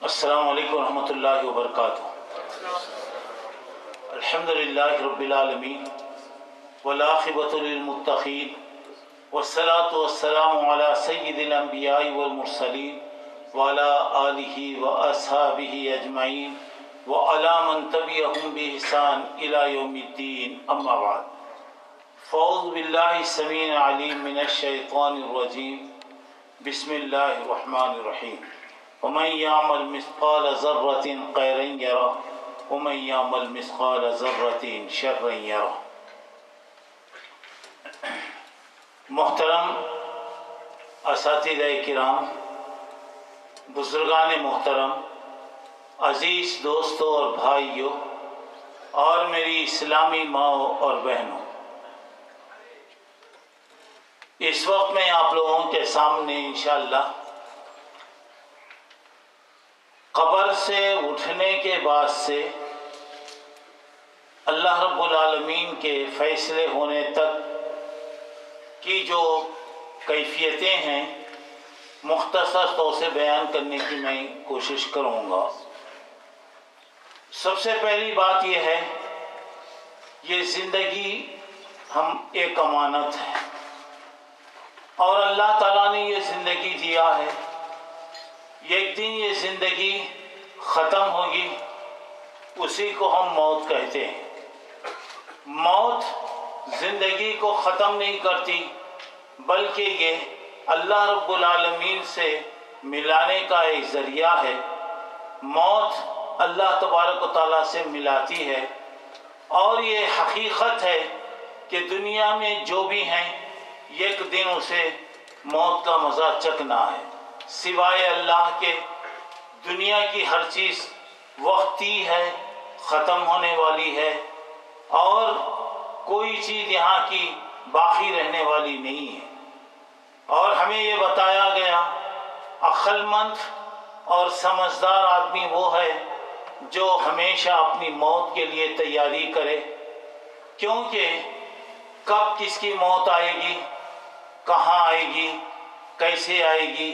السلام علیکم ورحمۃ اللہ وبرکاتہ۔ الحمدللہ رب العالمین والعاقبۃ للمتقین والصلاة والسلام علی سید الانبیاء والمرسلین وعلی آلہ واصحابہ اجمعین وعلی من تبعہم بإحسان الی یوم الدین، اما بعد فاعوذ باللہ السمیع العلیم من الشیطان الرجیم، بسم اللہ الرحمن الرحیم۔ ومن يعمل مثقال ذرة خيرا يره ومن يعمل مثقال ذرة شرا يره۔ محترم اساتذہ کرام، بزرگان محترم، عزیز دوستوں اور بھائیوں، اور میری اسلامی ماؤں اور بہنوں، اس وقت میں آپ لوگوں کے سامنے انشاءاللہ قبر سے اٹھنے کے بعد سے اللہ رب العالمین کے فیصلے ہونے تک کی جو کیفیتیں ہیں مختصر طور سے بیان کرنے کی میں کوشش کروں گا۔ سب سے پہلی بات یہ ہے، یہ زندگی ہم ایک امانت ہے اور اللہ تعالیٰ نے یہ زندگی دیا ہے۔ ایک دن یہ زندگی ختم ہوگی، اسی کو ہم موت کہتے ہیں۔ موت زندگی کو ختم نہیں کرتی، بلکہ یہ اللہ رب العالمین سے ملانے کا ایک ذریعہ ہے۔ موت اللہ تبارک و تعالیٰ سے ملاتی ہے، اور یہ حقیقت ہے کہ دنیا میں جو بھی ہیں ایک دن اسے موت کا مزہ چکھنا ہے۔ سوائے اللہ کے دنیا کی ہر چیز وقتی ہے، ختم ہونے والی ہے، اور کوئی چیز یہاں کی باقی رہنے والی نہیں ہے۔ اور ہمیں یہ بتایا گیا، عقل مند اور سمجھدار آدمی وہ ہے جو ہمیشہ اپنی موت کے لیے تیاری کرے، کیونکہ کب کس کی موت آئے گی، کہاں آئے گی، کیسے آئے گی،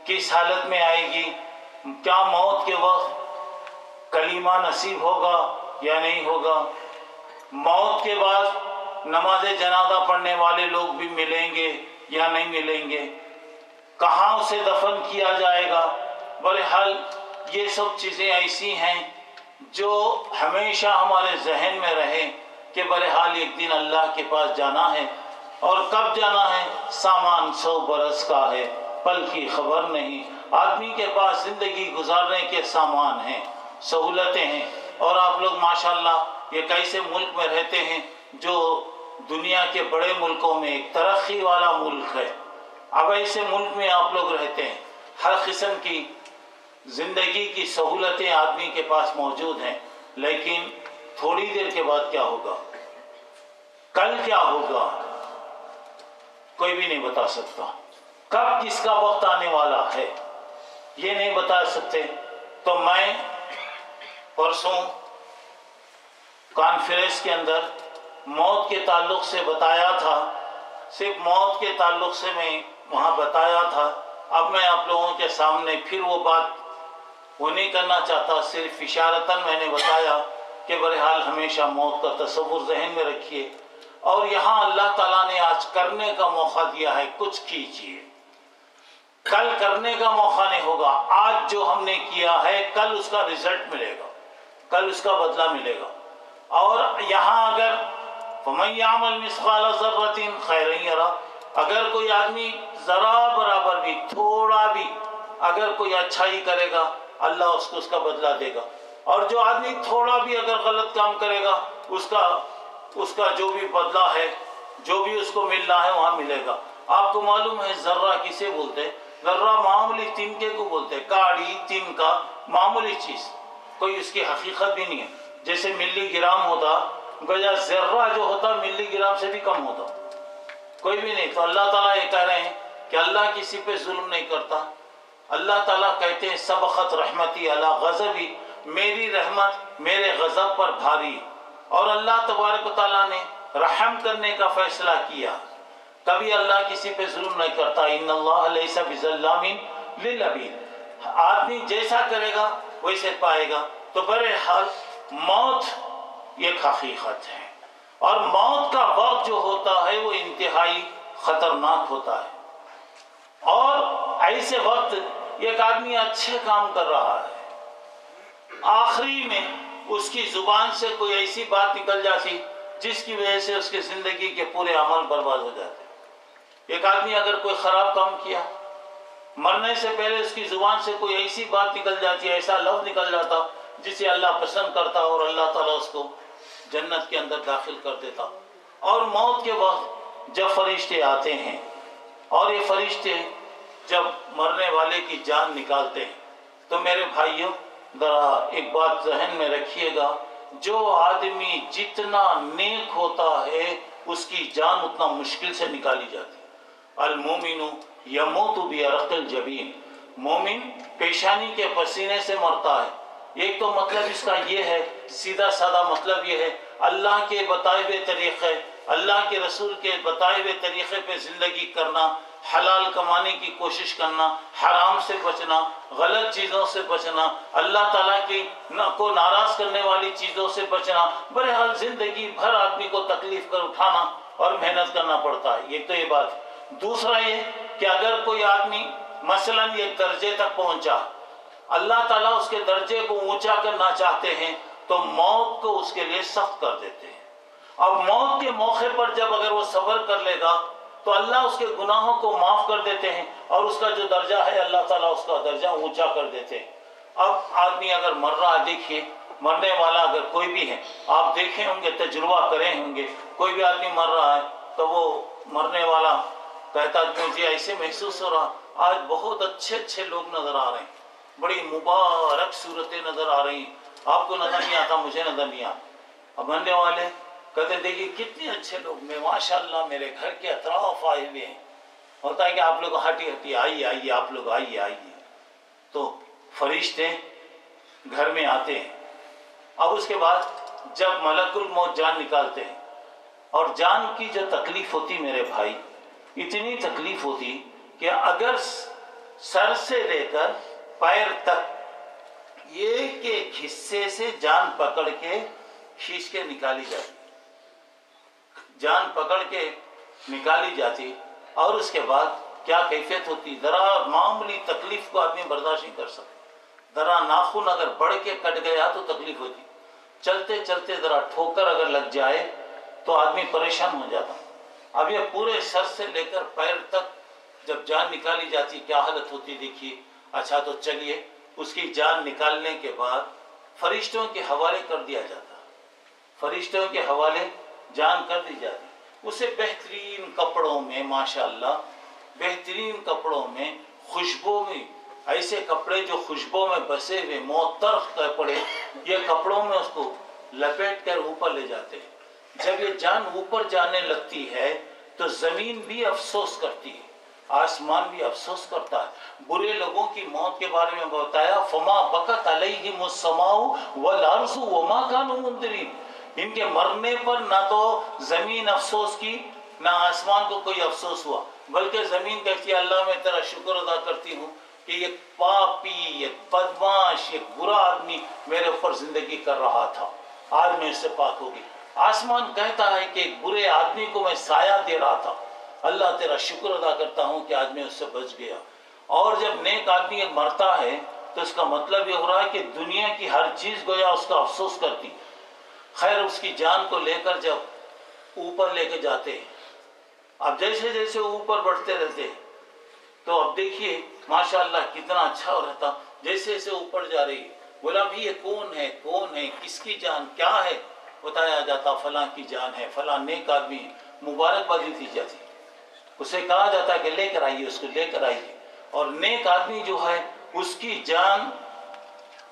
کس حالت میں آئے گی، کیا موت کے وقت کلمہ نصیب ہوگا یا نہیں ہوگا، موت کے بعد نماز جنازہ پڑھنے والے لوگ بھی ملیں گے یا نہیں ملیں گے، کہاں اسے دفن کیا جائے گا۔ بہرحال یہ سب چیزیں ایسی ہیں جو ہمیشہ ہمارے ذہن میں رہیں کہ بہرحال ایک دن اللہ کے پاس جانا ہے، اور کب جانا ہے، سامان 100 برس کا ہے، پل کی خبر نہیں۔ آدمی کے پاس زندگی گزارنے کے سامان ہیں، سہولتیں ہیں، اور آپ لوگ ماشاءاللہ ایک ایسے ملک میں رہتے ہیں جو دنیا کے بڑے ملکوں میں ایک ترقی والا ملک ہے۔ اب ایسے ملک میں آپ لوگ رہتے ہیں، ہر قسم کی زندگی کی سہولتیں آدمی کے پاس موجود ہیں، لیکن تھوڑی دیر کے بعد کیا ہوگا، کل کیا ہوگا، کوئی بھی نہیں بتا سکتا۔ کب کس کا وقت آنے والا ہے یہ نہیں بتا سکتے۔ تو میں پرسوں کانفرنس کے اندر موت کے تعلق سے بتایا تھا، صرف موت کے تعلق سے میں وہاں بتایا تھا۔ اب میں آپ لوگوں کے سامنے پھر وہ بات وہ نہیں کرنا چاہتا، صرف اشارتاً میں نے بتایا کہ بہرحال ہمیشہ موت کا تصور ذہن میں رکھیے، اور یہاں اللہ تعالیٰ نے آج کرنے کا موقع دیا ہے، کچھ کیجیے۔ کل کرنے کا موقع نہیں ہوگا، آج جو ہم نے کیا ہے کل اس کا رزلٹ ملے گا، کل اس کا بدلہ ملے گا۔ اور یہاں اگر فَمَن يَعْمَلْ مِثْقَالَ ذَرَّةٍ خَيْرًا يَرَهُ، اگر کوئی آدمی ذرا برابر بھی، تھوڑا بھی اگر کوئی اچھائی کرے گا، اللہ اس کو اس کا بدلہ دے گا، اور جو آدمی تھوڑا بھی اگر غلط کام کرے گا، اس کا جو بھی بدلہ ہے، جو بھی اس کو ملنا ہے وہاں ملے گا۔ آپ کو معلوم ہے ذرہ کسے بولتے ہیں؟ ذرہ معمولی تنکے کو بولتے ہیں، کاڑی تنکا معمولی چیز، کوئی اس کی حقیقت بھی نہیں ہے۔ جیسے ملی گرام ہوتا، گویا ذرہ جو ہوتا ملی گرام سے بھی کم ہوتا، کوئی بھی نہیں۔ تو اللہ تعالیٰ یہ کہہ رہے ہیں کہ اللہ کسی پہ ظلم نہیں کرتا۔ اللہ تعالیٰ کہتے ہیں سبقت رحمتی علی غضبی، میری رحمت میرے غضب پر بھاری، اور اللہ تبارک و تعالیٰ نے رحم کرنے کا فیصلہ کیا۔ کبھی اللہ کسی پہ ظلم نہیں کرتا. ان اللہ لیس بظلام للعبید. آدمی جیسا کرے گا ویسے پائے گا. تو بہرحال موت ایک حقیقت ہے، اور موت کا وقت جو ہوتا ہے وہ انتہائی خطرناک ہوتا ہے. اور ایسے وقت ایک آدمی اچھے کام کر رہا ہے، آخری میں اس کی زبان سے کوئی ایسی بات نکل جاتی جس کی وجہ سے اس کی زندگی کے پورے عمل برباد ہو جاتے. ایک آدمی اگر کوئی خراب کام کیا، مرنے سے پہلے اس کی زبان سے کوئی ایسی بات نکل جاتی، ایسا لفظ نکل جاتا جسے اللہ پسند کرتا اور اللہ تعالیٰ اس کو جنت کے اندر داخل کر دیتا. اور موت کے وقت جب فرشتے آتے ہیں اور یہ فرشتے جب مرنے والے کی جان نکالتے ہیں، تو میرے بھائیوں ذرا ایک بات ذہن میں رکھیے گا، جو آدمی جتنا نیک ہوتا ہے اس کی جان اتنا مشکل سے نکالی جاتی. المومن یموت بعرق الجبین. مومن پیشانی کے پسینے سے مرتا ہے. ایک تو مطلب اس کا یہ ہے، سیدھا سادہ مطلب یہ ہے، اللہ کے بتائے ہوئے طریقے، اللہ کے رسول کے بتائے ہوئے طریقے پہ زندگی کرنا، حلال کمانے کی کوشش کرنا، حرام سے بچنا، غلط چیزوں سے بچنا، اللہ تعالیٰ کی کو ناراض کرنے والی چیزوں سے بچنا. بہرحال زندگی بھر آدمی کو تکلیف کر اٹھانا اور محنت کرنا پڑتا ہے. ایک تو یہ بات. دوسرا یہ کہ اگر کوئی آدمی مثلاً یہ درجے تک پہنچا، اللہ تعالیٰ اس کے درجے کو اونچا کرنا چاہتے ہیں تو موت کو اس کے لیے سخت کر دیتے ہیں. اب موت کے موقع پر جب اگر وہ صبر کر لے گا تو اللہ اس کے گناہوں کو معاف کر دیتے ہیں، اور اس کا جو درجہ ہے اللہ تعالیٰ اس کا درجہ اونچا کر دیتے ہیں. اب آدمی اگر مر رہا ہے، دیکھیے مرنے والا اگر کوئی بھی ہے، آپ دیکھیں ہوں گے، تجربہ کریں ہوں گے، کوئی بھی آدمی مر رہا ہے تو وہ مرنے والا کہتا مجھے ایسے محسوس ہو رہا آج بہت اچھے اچھے لوگ نظر آ رہے ہیں، بڑی مبارک صورتیں نظر آ رہی ہیں، آپ کو نظر نہیں آتا، مجھے نظر نہیں آتا. اب مرنے والے کہتے دیکھیے کتنے اچھے لوگ، میں ماشاءاللہ میرے گھر کے اطراف آئے ہوئے ہیں. ہوتا ہے کہ آپ لوگ ہٹی ہٹی آئیے آئیے، آپ لوگ آئیے آئیے. تو فرشتے گھر میں آتے ہیں. اب اس کے بعد جب ملک الموت جان نکالتے ہیں، اور جان کی جو تکلیف ہوتی میرے بھائی، اتنی تکلیف ہوتی کہ اگر سر سے لے کر پیر تک ایک ایک حصے سے جان پکڑ کے کھینچ کے نکالی جاتی، جان پکڑ کے نکالی جاتی. اور اس کے بعد کیا کیفیت ہوتی، ذرا معمولی تکلیف کو آدمی برداشت نہیں کر سکتا. ذرا ناخن اگر بڑھ کے کٹ گیا تو تکلیف ہوتی، چلتے چلتے ذرا ٹھوکر اگر لگ جائے تو آدمی پریشان ہو جاتا. اب یہ پورے سر سے لے کر پیر تک جب جان نکالی جاتی کیا حالت ہوتی دیکھیے. اچھا تو چلیے، اس کی جان نکالنے کے بعد فرشتوں کے حوالے کر دیا جاتا، فرشتوں کے حوالے جان کر دی جاتی. اسے بہترین کپڑوں میں، ماشاءاللہ بہترین کپڑوں میں، خوشبو میں، ایسے کپڑے جو خوشبو میں بسے ہوئے معطر کپڑے، یہ کپڑوں میں اس کو لپیٹ کر اوپر لے جاتے ہیں. جب یہ جان اوپر جانے لگتی ہے تو زمین بھی افسوس کرتی ہے، آسمان بھی افسوس کرتا ہے. برے لوگوں کی موت کے بارے میں بتایا فما بکت علیہم السماء والارض وما كانوا منذرین. ان کے مرنے پر نہ تو زمین افسوس کی، نہ آسمان کو کوئی افسوس ہوا، بلکہ زمین کہتی ہے اللہ میں تیرا شکر ادا کرتی ہوں کہ یہ پاپی، یہ بدماش، یہ برا آدمی میرے اوپر زندگی کر رہا تھا، آج میں اس سے پاک ہوگی. آسمان کہتا ہے کہ ایک برے آدمی کو میں سایہ دے رہا تھا، اللہ تیرا شکر ادا کرتا ہوں کہ آج میں اس سے بچ گیا. اور جب نیک آدمی مرتا ہے تو اس کا مطلب یہ ہو رہا ہے کہ دنیا کی ہر چیز گویا اس کا افسوس کرتی. خیر اس کی جان کو لے کر جب اوپر لے کے جاتے ہیں، اب جیسے جیسے اوپر بڑھتے رہتے ہیں تو اب دیکھیے ماشاءاللہ کتنا اچھا ہو رہتا. جیسے جیسے اوپر جا رہی ہے بولا بھی یہ کون ہے، کون ہے، کس کی جان کیا ہے، بتایا جاتا فلاں کی جان ہے، فلاں نیک آدمی ہے، مبارکبادی دی جاتی. اسے کہا جاتا ہے کہ لے کر آئیے، اس کو لے کر آئیے. اور نیک آدمی جو ہے اس کی جان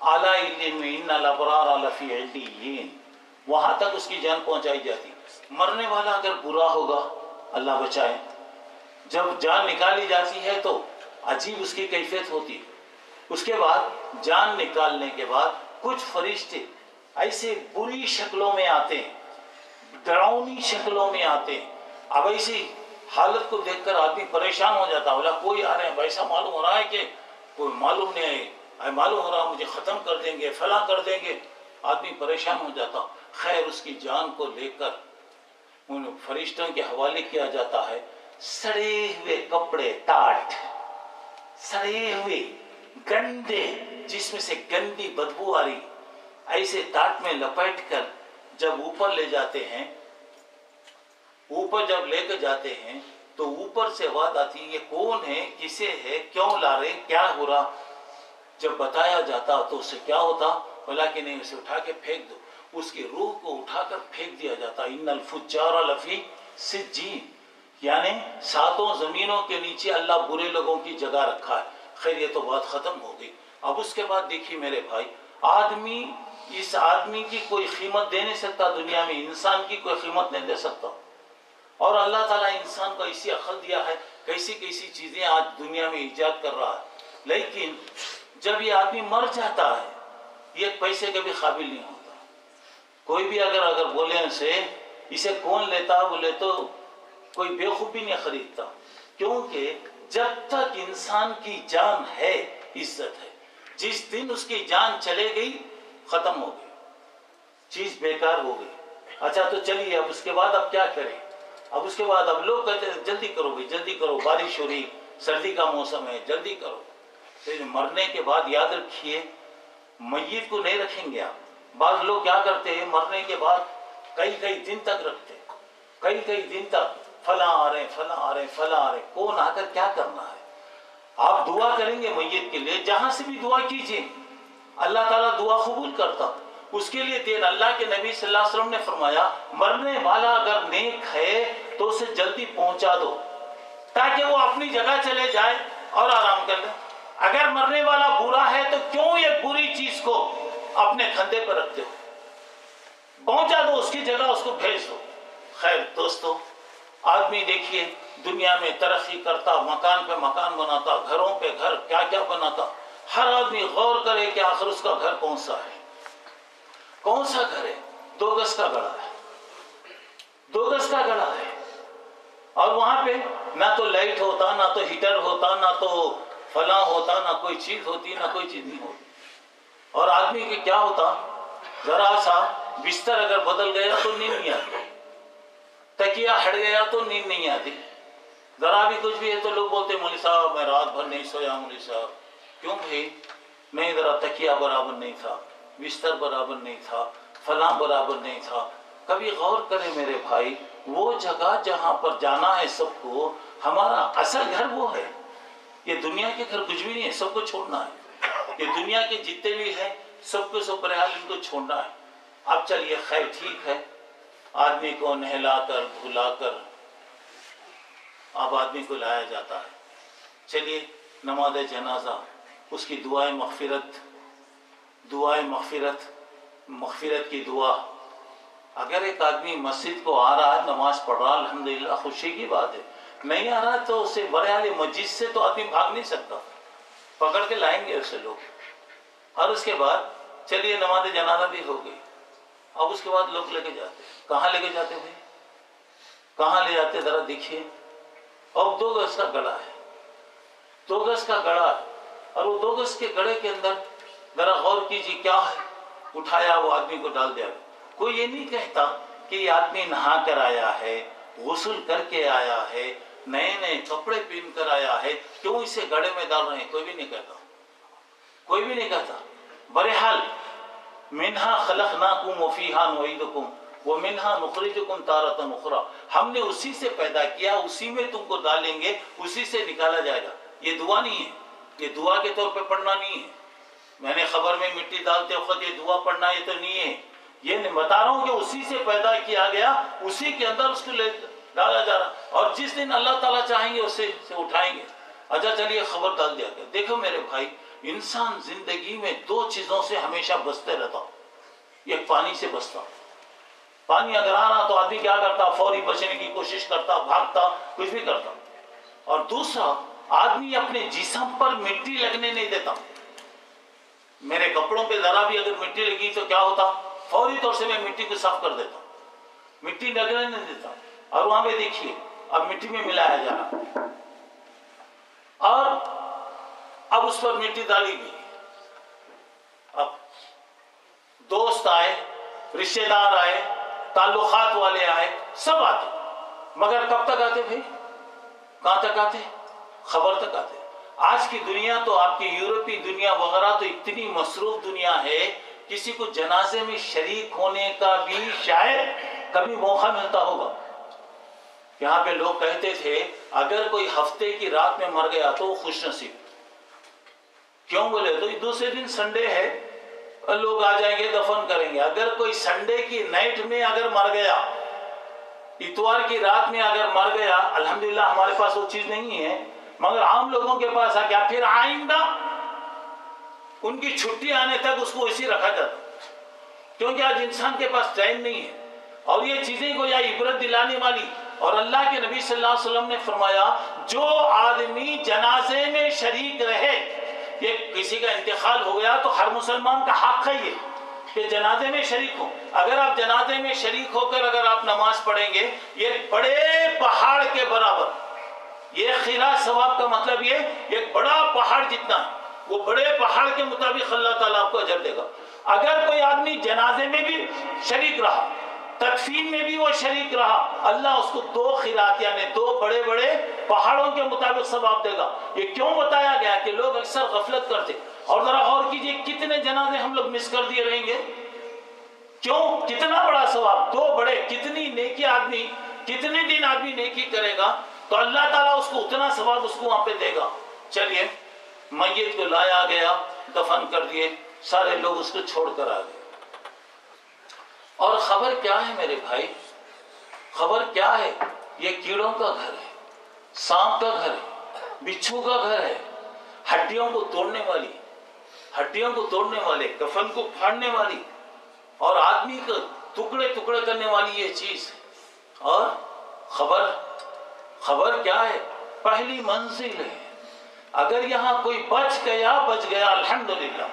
اعلیٰ علم ان الابرار لفی علیین، وہاں تک اس کی جان پہنچائی جاتی. مرنے والا اگر برا ہوگا، اللہ بچائے، جب جان نکالی جاتی ہے تو عجیب اس کی کیفیت ہوتی. اس کے بعد جان نکالنے کے بعد کچھ فرشتے ایسے بری شکلوں میں آتے ہیں، ڈراؤنی شکلوں میں آتے ہیں. اب ایسی حالت کو دیکھ کر آدمی پریشان ہو جاتا، بولا کوئی آ رہے ہیں، ایسا معلوم ہو رہا ہے کہ کوئی معلوم نہیں ہے، معلوم ہو رہا مجھے ختم کر دیں گے، فلاں کر دیں گے، آدمی پریشان ہو جاتا۔ خیر اس کی جان کو لے کر ان فرشتوں کے حوالے کیا جاتا ہے، سڑے ہوئے کپڑے، ٹاٹ، سڑے ہوئے گندے، جس میں سے گندی بدبو آ رہی، ایسے ٹاٹ میں لپیٹ کر جب اوپر لے جاتے ہیں، اوپر جب لے کے جاتے ہیں تو اوپر سے آواز آتی ہے یہ کون ہے، کسے ہے، کیوں لا رہے، کیا ہو رہا۔ جب بتایا جاتا تو اسے کیا ہوتا، بولا کہ نہیں اسے اٹھا کے پھینک دو، اس کی روح کو اٹھا کر پھینک دیا جاتا۔ ان الفجار لفی سجین، یعنی ساتوں زمینوں کے نیچے اللہ برے لوگوں کی جگہ رکھا ہے۔ خیر یہ تو بات ختم ہو گئی۔ اب اس کے بعد دیکھیے میرے بھائی، آدمی، اس آدمی کی کوئی قیمت دے نہیں سکتا دنیا میں، انسان کی کوئی قیمت نہیں دے سکتا، اور اللہ تعالیٰ انسان کو ایسی عقل دیا ہے، کیسی کیسی چیزیں آج دنیا میں ایجاد کر رہا ہے، لیکن جب یہ آدمی مر جاتا ہے یہ پیسے کے بھی قابل نہیں ہوتا۔ کوئی بھی اگر بولے اسے اسے کون لیتا، بولے تو کوئی بیوقوف بھی نہیں خریدتا، کیونکہ جب تک انسان کی جان ہے عزت ہے، جس دن اس کی جان چلے گئی ختم ہو گئی، چیز بیکار ہو گئی۔ اچھا تو چلیے اب اس کے بعد اب کیا کریں، اب اس کے بعد اب لوگ کہتے ہیں جلدی کرو بھائی جلدی کرو، بارش ہو رہی، سردی کا موسم ہے، جلدی کرو۔ تو مرنے کے بعد یاد رکھیے میت کو نہیں رکھیں گے آپ۔ بعض لوگ کیا کرتے ہیں مرنے کے بعد کئی دن تک رکھتے، کئی دن تک، فلاں آ رہے فلاں آ رہے فلاں آ رہے، کون آ کر کیا کرنا ہے۔ آپ دعا کریں گے میت کے لیے، جہاں سے بھی دعا کیجئے اللہ تعالیٰ دعا قبول کرتا، اس کے لیے دیر۔ اللہ کے نبی صلی اللہ علیہ وسلم نے فرمایا مرنے والا اگر نیک ہے تو اسے جلدی پہنچا دو تاکہ وہ اپنی جگہ چلے جائے اور آرام کر لے۔ اگر مرنے والا برا ہے تو کیوں یہ بری چیز کو اپنے کھندے پر رکھتے ہو، پہنچا دو اس کی جگہ، اس کو بھیج دو۔ خیر دوستو، آدمی دیکھیے دنیا میں ترقی کرتا، مکان پہ مکان بناتا، گھروں پہ گھر، کیا کیا بناتا، ہر آدمی غور کرے کہ آخر اس کا گھر کون سا ہے، کون سا گھر ہے۔ 2 گز کا گڑا ہے، 2 گز کا گڑا ہے، اور وہاں پہ نہ تو لائٹ ہوتا، نہ تو ہیٹر ہوتا، نہ تو فلاں ہوتا، نہ کوئی چیز ہوتی، نہ کوئی چیز نہیں ہوتی۔ اور آدمی کے کیا ہوتا، ذرا سا بستر اگر بدل گیا تو نیند نہیں آتی، تکیہ ہٹ گیا تو نیند نہیں آتی، ذرا بھی کچھ بھی ہے تو لوگ بولتے مولوی صاحب میں رات بھر نہیں سویا، مولوی صاحب کیوں بھائی، نہیں ذرا تکیہ برابر نہیں تھا، بستر برابر نہیں تھا، فلاں برابر نہیں تھا۔ کبھی غور کریں میرے بھائی، وہ جگہ جہاں پر جانا ہے سب کو، ہمارا اصل گھر وہ ہے۔ یہ دنیا کے گھر کچھ بھی نہیں ہے، سب کو چھوڑنا ہے۔ یہ دنیا کے جتنے بھی ہیں سب کو سب برحال ان کو چھوڑنا ہے۔ اب چلیے خیر ٹھیک ہے، آدمی کو نہلا کر دھلا کر اب آدمی کو لایا جاتا ہے، چلیے نماز جنازہ، اس کی دعائیں مغفرت کی دعا۔ اگر ایک آدمی مسجد کو آ رہا ہے، نماز پڑھ رہا، الحمدللہ خوشی کی بات ہے، نہیں آ رہا تو اسے برحال مسجد سے تو آدمی بھاگ نہیں سکتا، پکڑ کے لائیں گے اسے لوگ۔ اور اس کے بعد چلیے نماز جنازہ بھی ہو گئی، اب اس کے بعد لوگ لے کے جاتے، کہاں لے کے جاتے بھائی، کہاں لے جاتے ذرا دیکھیے۔ اب 2 گز کا گڑا ہے، 2 گز کا گڑا، اور وہ 2 گز کے گڑے کے اندر ذرا غور کیجیے کیا ہے، اٹھایا وہ آدمی کو ڈال دیا۔ کوئی یہ نہیں کہتا کہ یہ آدمی نہا کر آیا ہے، غسل کر کے آیا ہے، نئے کپڑے پہن کر آیا ہے، کیوں اسے گڑے میں ڈال رہے ہیں، کوئی بھی نہیں کہتا، کوئی بھی نہیں کہتا۔ بہرحال منہا خلقناکم وفیہا نعیدکم ومنہا نخرجکم تارۃ اخری، ہم نے اسی سے پیدا کیا، اسی میں تم کو ڈالیں گے، اسی سے نکالا جائے گا۔ یہ دعا نہیں ہے، یہ دعا کے طور پہ پڑھنا نہیں ہے، میں نے خبر میں مٹی ڈالتے وقت یہ دعا پڑھنا یہ تو نہیں ہے، یہ بتا رہا ہوں کہ اسی سے پیدا کیا گیا، اسی کے اندر اس کو ڈالا جا رہا، اور جس دن اللہ تعالیٰ چاہیں گے اسے اٹھائیں گے۔ اچھا چلیے خبر ڈال دیا گیا۔ دیکھو میرے بھائی، انسان زندگی میں 2 چیزوں سے ہمیشہ بچتے رہتا، ایک پانی سے بچتا، پانی اگر آ رہا تو آدمی کیا کرتا، فوری بچنے کی کوشش کرتا، بھاگتا، کچھ بھی کرتا، اور دوسرا آدمی اپنے جسم پر مٹی لگنے نہیں دیتا۔ میرے کپڑوں پہ ذرا بھی اگر مٹی لگی تو کیا ہوتا، فوری طور سے میں مٹی کو صاف کر دیتا، مٹی لگنے نہیں دیتا۔ اور وہاں پہ دیکھیے اب مٹی میں ملایا جا رہا اور اب اس پر مٹی ڈالی گئی. اب دوست آئے, رشتے دار آئے, تعلقات والے آئے, سب آتے, مگر کب تک آتے بھائی؟ کہاں تک آتے؟ خبر تک آتے. آج کی دنیا تو آپ کی یورپی دنیا وغیرہ تو اتنی مصروف دنیا ہے, کسی کو جنازے میں شریک ہونے کا بھی شاید کبھی موقع ملتا ہوگا. یہاں پہ لوگ کہتے تھے اگر کوئی ہفتے کی رات میں مر گیا تو وہ خوش نصیب. کیوں بولے تو دوسرے دن سنڈے ہے, لوگ آ جائیں گے, دفن کریں گے. اگر کوئی سنڈے کی نائٹ میں اگر مر گیا, اتوار کی رات میں اگر مر گیا, الحمدللہ ہمارے پاس وہ چیز نہیں ہے, مگر عام لوگوں کے پاس آ گیا, پھر آئندہ ان کی چھٹی آنے تک اس کو اسی رکھا جاتا, کیونکہ آج انسان کے پاس ٹائم نہیں ہے. اور یہ چیزیں کو یا عبرت دلانے والی, اور اللہ کے نبی صلی اللہ علیہ وسلم نے فرمایا جو آدمی جنازے میں شریک رہے, یہ کسی کا انتقال ہو گیا تو ہر مسلمان کا حق ہے یہ کہ جنازے میں شریک ہو. اگر آپ جنازے میں شریک ہو کر اگر آپ نماز پڑھیں گے, یہ بڑے پہاڑ کے برابر, یہ خیرات ثواب کا مطلب یہ ایک بڑا پہاڑ جتنا ہے, وہ بڑے پہاڑ کے مطابق اللہ تعالیٰ آپ کو اجر دے گا. اگر کوئی آدمی جنازے میں بھی شریک رہا, تدفین میں بھی وہ شریک رہا, اللہ اس کو 2 خیرات یعنی 2 بڑے بڑے پہاڑوں کے مطابق ثواب دے گا. یہ کیوں بتایا گیا کہ لوگ اکثر غفلت کرتے, اور ذرا غور کیجئے کتنے جنازے ہم لوگ مس کر دیے رہیں گے. کیوں؟ کتنا بڑا ثواب, 2 بڑے, کتنی نیکی آدمی, کتنے دن آدمی نیکی کرے گا تو اللہ تعالیٰ اس کو اتنا ثواب اس کو وہاں پہ دے گا. چلیے میت کو لایا گیا, دفن کر دیے, سارے لوگ اس کو چھوڑ کر آ گئے. اور خبر کیا ہے میرے بھائی, خبر کیا ہے؟ یہ کیڑوں کا گھر ہے, سانپ کا گھر ہے, بچھو کا گھر ہے, ہڈیوں کو توڑنے والی, ہڈیوں کو توڑنے والے, کفن کو پھاڑنے والی اور آدمی کو ٹکڑے ٹکڑے کرنے والی یہ چیز. اور خبر کیا ہے؟ پہلی منزل ہے. اگر یہاں کوئی بچ گیا الحمدللہ,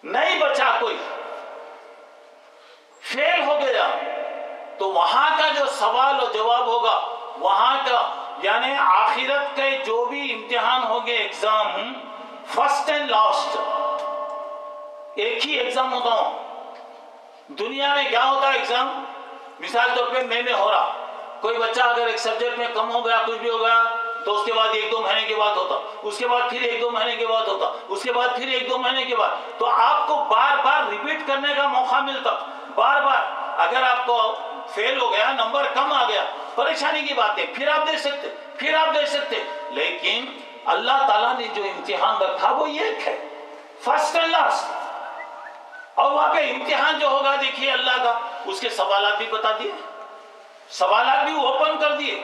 نہیں بچا کوئی, فیل ہو گیا, تو وہاں کا جو سوال و جواب ہوگا, وہاں کا یعنی آخرت کے جو بھی امتحان ہوگے, ایگزام فرسٹ اینڈ لاسٹ, ایک ہی ایگزام ہوتا ہوں. دنیا میں کیا ہوتا ہے ایگزام؟ مثال طور پہ میں ہو رہا, کوئی بچہ اگر ایک سبجیکٹ میں کم ہو گیا, کچھ بھی ہو گیا, تو اس کے بعد 1-2 مہینے کے بعد ہوتا, اس کے بعد پھر 1-2 مہینے کے بعد ہوتا, اس کے بعد پھر 1-2 مہینے کے بعد, تو آپ کو بار بار ریپیٹ کرنے کا موقع ملتا, بار بار. اگر آپ کو فیل ہو گیا, نمبر کم آ گیا, پریشانی کی بات ہے, پھر آپ دے سکتے, لیکن اللہ تعالیٰ نے جو امتحان رکھا وہ ایک ہے, فرسٹ اینڈ لاسٹ. اور وہاں پہ امتحان جو ہوگا دیکھیے اللہ کا, اس کے سوالات بھی بتا دیے, سوالات بھی اوپن کر دیے,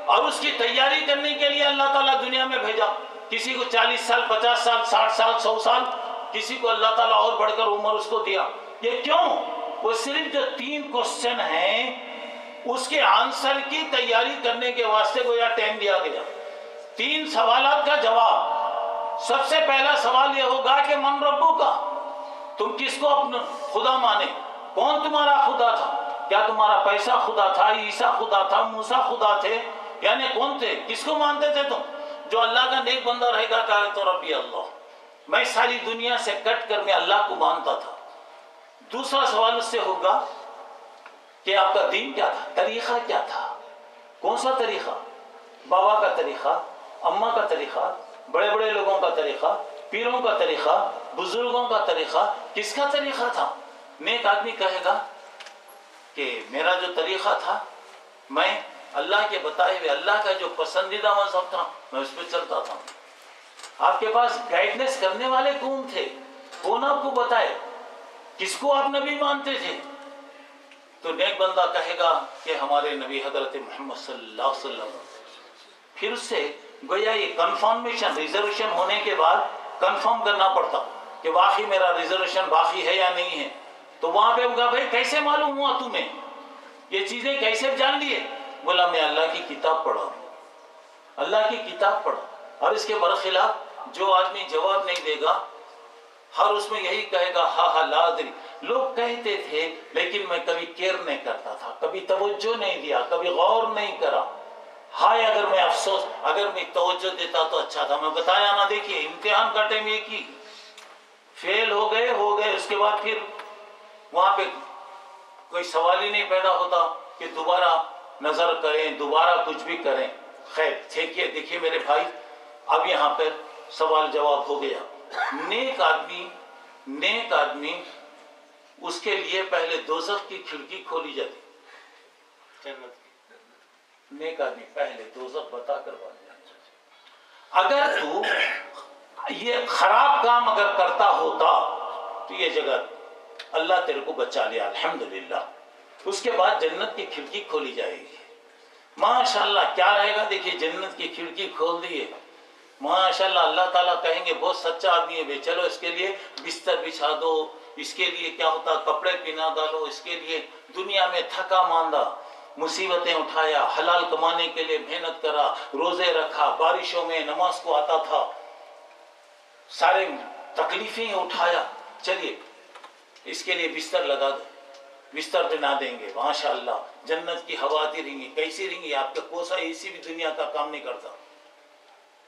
اور اس کی تیاری کرنے کے لیے اللہ تعالیٰ دنیا میں بھیجا. کسی کو 40 سال, 50 سال, 60 سال, 100 سال, کسی کو اللہ تعالیٰ اور بڑھ کر عمر اس کو دیا. یہ کیوں؟ وہ صرف جو 3 کوسچن ہیں اس کے آنسر کی تیاری کرنے کے واسطے کو یہاں ٹائم دیا گیا. 3 سوالات کا جواب. سب سے پہلا سوال یہ ہوگا کہ من ربو کا, تم کس کو اپنا خدا مانے, کون تمہارا خدا تھا؟ کیا تمہارا پیسہ خدا تھا, عیسیٰ خدا تھا, موسیٰ خدا تھے, یعنی کون تھے, کس کو مانتے تھے تم؟ جو اللہ کا نیک بندہ رہے گا کہا تو ربی اللہ, میں ساری دنیا سے کٹ کر میں اللہ کو مانتا تھا. دوسرا سوال اس سے ہوگا کہ آپ کا دین کیا تھا, طریقہ کیا تھا, کون سا طریقہ, بابا کا طریقہ, اماں کا طریقہ, بڑے بڑے لوگوں کا طریقہ, پیروں کا طریقہ, بزرگوں کا طریقہ, کس کا طریقہ تھا؟ نیک آدمی کہے گا کہ میرا جو طریقہ تھا, میں اللہ کے بتائے ہوئے, اللہ کا جو پسندیدہ مذہب تھا میں اس پہ چلتا تھا. آپ کے پاس گائیڈنس کرنے والے کون تھے, کون آپ کو بتائے, کس کو آپ نبی مانتے تھے؟ تو نیک بندہ کہے گا کہ ہمارے نبی حضرت محمد صلی اللہ علیہ وسلم. پھر اس سے گویا یہ کنفرمیشن, ریزرویشن ہونے کے بعد کنفرم کرنا پڑتا کہ واقعی میرا ریزرویشن باقی ہے یا نہیں ہے. تو وہاں پہ ہوگا بھائی کیسے معلوم ہوا تمہیں, یہ چیزیں کیسے جان لیے؟ بولا میں اللہ کی کتاب پڑھا, اللہ کی کتاب پڑھا. اور اس کے برخلاف جو آدمی جواب نہیں دے گا, ہر اس میں یہی کہے گا ہاں لا ادری. لوگ کہتے تھے لیکن میں کبھی کیئر نہیں کرتا تھا, کبھی توجہ نہیں دیا, کبھی غور نہیں کرا. ہائے اگر میں افسوس، اگر میں توجہ دیتا تو اچھا تھا، میں بتایا نا، دیکھیے امتحان کا ٹائم یہ کی فیل ہو گئے، اس کے بعد پھر وہاں پہ کوئی سوال ہی نہیں پیدا ہوتا کہ دوبارہ نظر کریں، دوبارہ کچھ بھی کریں۔ خیر دیکھیے میرے بھائی، اب یہاں پر سوال جواب ہو گیا۔ نیک آدمی اس کے لیے پہلے دوزخ کی کھڑکی کھولی جاتی، جنت کی، نیک آدمی پہلے دوزخ بتا کر اگر تو یہ خراب کام اگر کرتا ہوتا تو یہ جگہ اللہ تیرے کو بچا لیا، الحمدللہ۔ اس کے بعد جنت کی کھڑکی کھولی جائے گی، ماشاءاللہ کیا رہے گا؟ دیکھیے جنت کی کھڑکی کھول دیے، ماشاءاللہ اللہ تعالیٰ کہیں گے بہت سچا آدمی ہے، چلو اس کے لیے بستر بچھا دو، اس کے لیے کیا ہوتا کپڑے پہنا ڈالو، اس کے لیے دنیا میں تھکا ماندہ مصیبتیں اٹھایا، حلال کمانے کے لیے محنت کرا، روزے رکھا، بارشوں میں نماز کو آتا تھا، سارے تکلیفیں اٹھایا، چلیے اس کے لیے بستر لگا دو، بستر بنا دیں گے، ماشاءاللہ جنت کی ہوا آتی رہیں گی، کیسی رہیں گی؟ آپ کا کوسا اے سی بھی دنیا کا کام نہیں کرتا،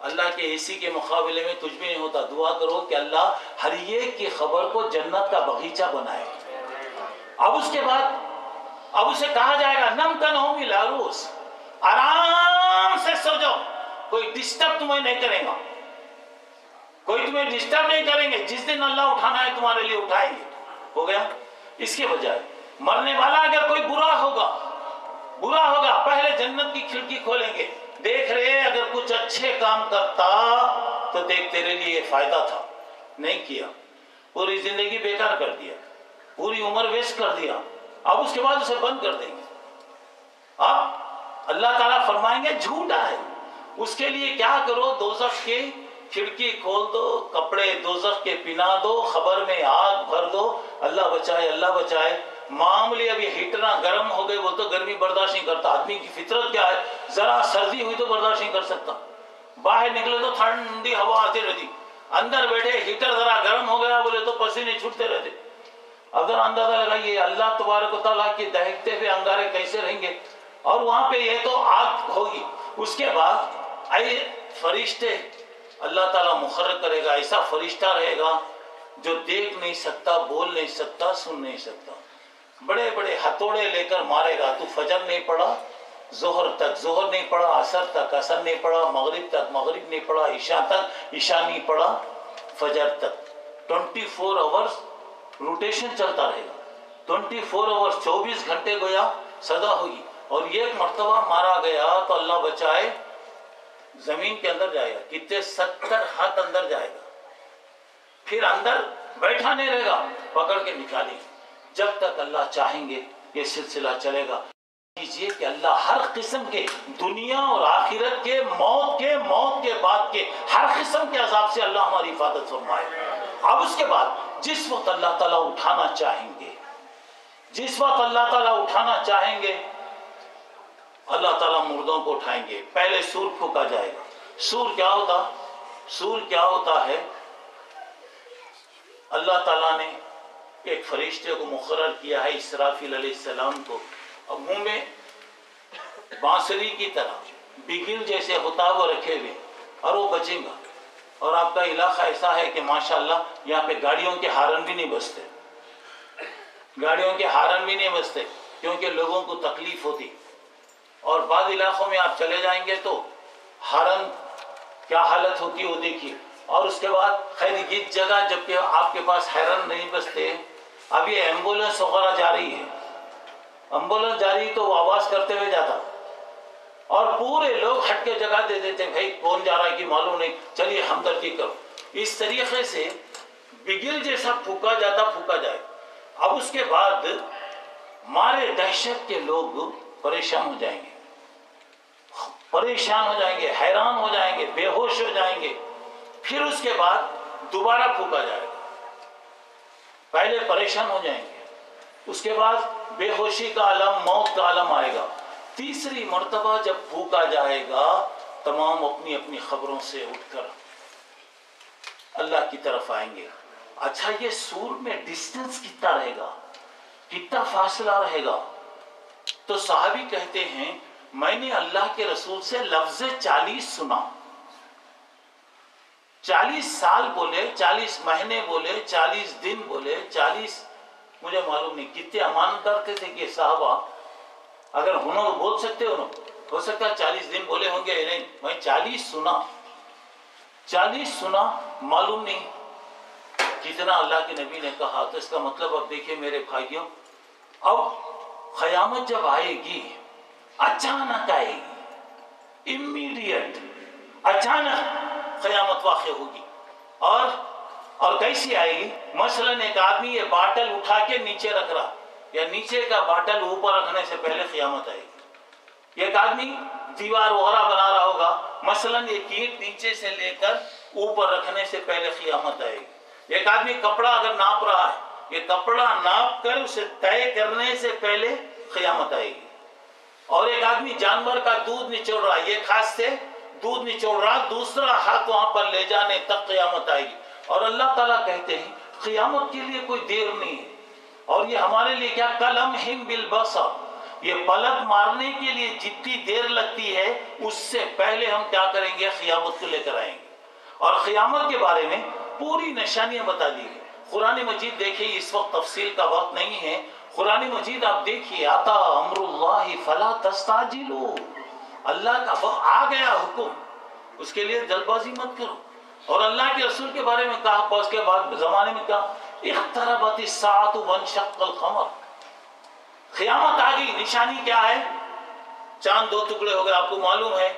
اللہ کے اے سی کے مقابلے میں کچھ بھی نہیں ہوتا۔ دعا کرو کہ اللہ ہر ایک کی خبر کو جنت کا باغیچہ بنائے۔ اب اس کے بعد اب اسے کہا جائے گا نم تنہم العروس، آرام سے سو جاؤ، کوئی ڈسٹرب تمہیں نہیں کرے گا، کوئی تمہیں ڈسٹرب نہیں کریں گے، جس دن اللہ اٹھانا ہے تمہارے لیے اٹھائیں گے۔ ہو گیا؟ اس کے بجائے مرنے والا اگر کوئی برا ہوگا پہلے جنت کی کھڑکی کھولیں گے، دیکھ رہے اگر کچھ اچھے کام کرتا تو دیکھ تیرے لیے فائدہ تھا، نہیں کیا، پوری زندگی بیکار کر دیا، پوری عمر ویسٹ کر دیا، اب اس کے بعد اسے بند کر دیں گے۔ اب اللہ تعالیٰ فرمائیں گے جھوٹا ہے، اس کے لیے کیا کرو؟ دوزخ کی کھڑکی کھول دو، کپڑے دوزخ کے پہنا دو، خبر میں آگ بھر دو، اللہ بچائے اللہ بچائے۔ معاملے اب یہ ہیٹر گرم ہو گئے، وہ تو گرمی برداشت نہیں کرتا، آدمی کی فطرت کیا ہے، ذرا سردی ہوئی تو برداشت نہیں کر سکتا، باہر نکلے تو ٹھنڈی ہوا آتی رہتی، اندر بیٹھے ہیٹر ذرا گرم ہو گیا بولے تو پسینے چھوٹتے رہتے۔ اب ذرا اندازہ لگائیے اللہ تبارک و تعالیٰ کی دہکتے ہوئے انگارے کیسے رہیں گے، اور وہاں پہ یہ تو آگ ہوگی۔ اس کے بعد اے فرشتے اللہ تعالیٰ مقرر کرے گا، ایسا فرشتہ رہے گا جو دیکھ نہیں سکتا، بول نہیں سکتا، سن نہیں سکتا، بڑے بڑے ہتھوڑے لے کر مارے گا۔ تو فجر نہیں پڑا ظہر تک، ظہر نہیں پڑا عصر تک، عصر نہیں پڑا مغرب تک، مغرب نہیں پڑا عشاء تک، عشاء نہیں پڑا فجر تک۔ 24 آورز روٹیشن چلتا رہے گا، 24 آورز 24 گھنٹے گویا سزا ہوگی۔ اور ایک مرتبہ مارا گیا تو اللہ بچائے زمین کے اندر جائے گا، کتنے 70 ہاتھ اندر جائے گا، پھر اندر بیٹھا نہیں رہے گا، پکڑ کے نکالیں گے، جب تک اللہ چاہیں گے یہ سلسلہ چلے گا۔ کیجئے کہ اللہ ہر قسم کے دنیا اور آخرت کے موت کے بعد کے ہر قسم کے عذاب سے اللہ ہماری حفاظت فرمائے۔ اب اس کے بعد جس وقت اللہ تعالیٰ اٹھانا چاہیں گے اللہ تعالیٰ مردوں کو اٹھائیں گے، پہلے سور پھونکا جائے گا۔ سور کیا ہوتا ہے؟ اللہ تعالیٰ نے ایک فرشتے کو مقرر کیا ہے اسرافیل علیہ السلام کو، اب منہ میں بانسری کی طرح بگل جیسے ہوتا ہے وہ رکھے ہوئے، اور وہ بچیں گا۔ اور آپ کا علاقہ ایسا ہے کہ ماشاءاللہ یہاں پہ گاڑیوں کے ہارن بھی نہیں بجتے، کیونکہ لوگوں کو تکلیف ہوتی، اور بعض علاقوں میں آپ چلے جائیں گے تو ہارن کیا حالت ہوتی ہے وہ دیکھیے۔ اور اس کے بعد خیر جس جگہ جبکہ آپ کے پاس ہارن نہیں بجتے، اب یہ ایمبولینس وغیرہ جا رہی تو وہ آواز کرتے ہوئے جاتا، اور پورے لوگ ہٹ کے جگہ دے دیتے، بھائی کون جا رہا ہے کہ معلوم نہیں، چلیے ہمدردی کرو۔ اس طریقے سے بگل جیسا پھونکا جائے۔ اب اس کے بعد مارے دہشت کے لوگ پریشان ہو جائیں گے، حیران ہو جائیں گے، بے ہوش ہو جائیں گے، پھر اس کے بعد دوبارہ پھونکا جائے گا، پہلے پریشان ہو جائیں گے، اس کے بعد بے ہوشی کا عالم، موت کا عالم آئے گا، تیسری مرتبہ جب پھونکا جائے گا تمام اپنی اپنی خبروں سے اٹھ کر اللہ کی طرف آئیں گے۔ اچھا یہ سور میں ڈسٹنس کتنا رہے گا، کتنا فاصلہ رہے گا؟ تو صحابی کہتے ہیں میں نے اللہ کے رسول سے لفظ 40 سنا. 40 سال بولے, 40 مہینے بولے, 40 دن بولے, 40 مجھے معلوم نہیں کتنے امان کرتے تھے کہ صحابہ. اگر ہنر بول سکتے ہو سکتا ہے 40 دن بولے ہوں گے. نہیں, میں 40 سنا, معلوم نہیں کتنا اللہ کے نبی نے کہا. تو اس کا مطلب اب دیکھیں میرے بھائیوں, اب قیامت جب آئے گی اچانک آئے گی, امیڈیٹ, اچانک قیامت واقع ہوگی. اور کیسی آئے گی؟ مثلا ایک آدمی یہ باٹل اٹھا کے نیچے رکھ رہا, یا نیچے کا باٹل اوپر رکھنے سے پہلے قیامت آئے گی. ایک آدمی دیوار وغیرہ بنا رہا ہوگا, مثلا یہ اینٹ نیچے سے لے کر اوپر رکھنے سے پہلے قیامت آئے گی. ایک آدمی کپڑا اگر ناپ رہا ہے, یہ کپڑا ناپ کر اسے طے کرنے سے پہلے قیامت آئے گی. اور ایک آدمی جانور کا دودھ نچوڑ رہا ہے, یہ خاص سے دودھ نچوڑ رہا, دوسرا ہاتھ وہاں پر لے جانے تک قیامت آئے گی. اور اللہ تعالیٰ کہتے ہیں قیامت کے لیے کوئی دیر نہیں ہے. اور یہ ہمارے لیے کیا, کلمحم بالبصر, یہ پلک مارنے کے لیے جتنی دیر لگتی ہے اس سے پہلے ہم کیا کریں گے, قیامت کو لے کر آئیں گے. اور قیامت کے بارے میں پوری نشانیاں بتا دی گئی. قرآن مجید دیکھیے, اس وقت تفصیل کا وقت نہیں ہے. قرآن مجید آپ دیکھیے, آتا امر اللہ فلا تستعجلوا, اللہ کا آ گیا حکم, اس کے لیے جلد بازی مت کرو. اور اللہ کے رسول کے بارے میں کہا, اس کے بعد زمانے میں کہا اقتربت الساعۃ وانشق القمر, قیامت آ گئی. نشانی کیا ہے؟ چاند 2 ٹکڑے ہو گئے. آپ کو معلوم ہے